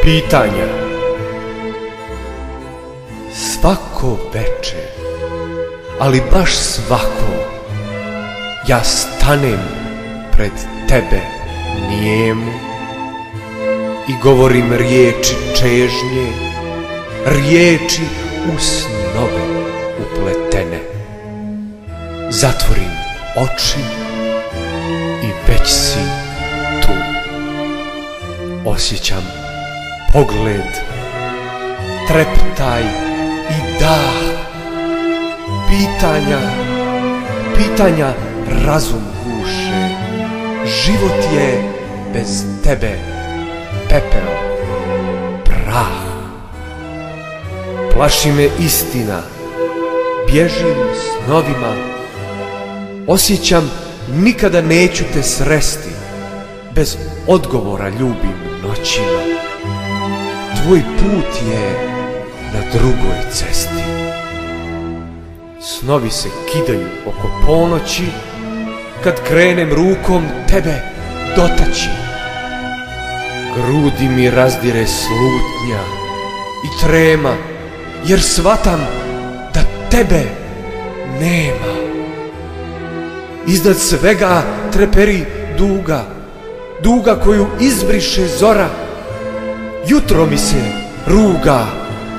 pitanja. Svako veče, ali baš svako, ja stanem pred tebe nijemu i govorim riječi čežnje, riječi u snove upletene. Zatvorim oči i već si tu. Osjećam pogled, treptaj i dah. Pitanja razum guše. Život je bez tebe pepeo, prah. Plaši me istina, bježim snovima. Osjećam nikada neću te sresti, bez odgovora ljubim noćima. Tvoj put je na drugoj cesti. Snovi se kidaju oko ponoći, kad krenem rukom tebe dotaći. Grudi mi razdire slutnja i trema, jer shvatam da tebe nema. Iznad svega treperi duga koju izbriše zora. Jutro mi se ruga,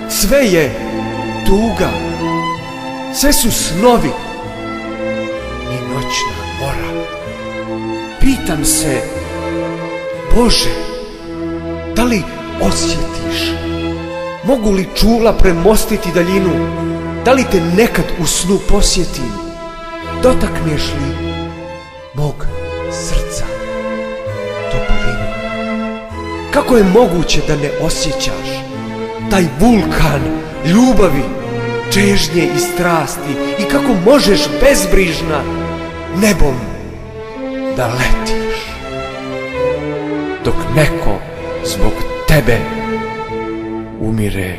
sve je tuga. Sve su snovi i noćna mora. Pitam se, Bože, da li osjetiš? Mogu li čula premostiti daljinu? Da li te nekad u snu posjetim? Dotakneš li mog srca toplinu? Kako je moguće da ne osjećaš taj vulkan ljubavi, čežnje i strasti, i kako možeš bezbrižna nebom da letiš, dok neko zbog tebe umire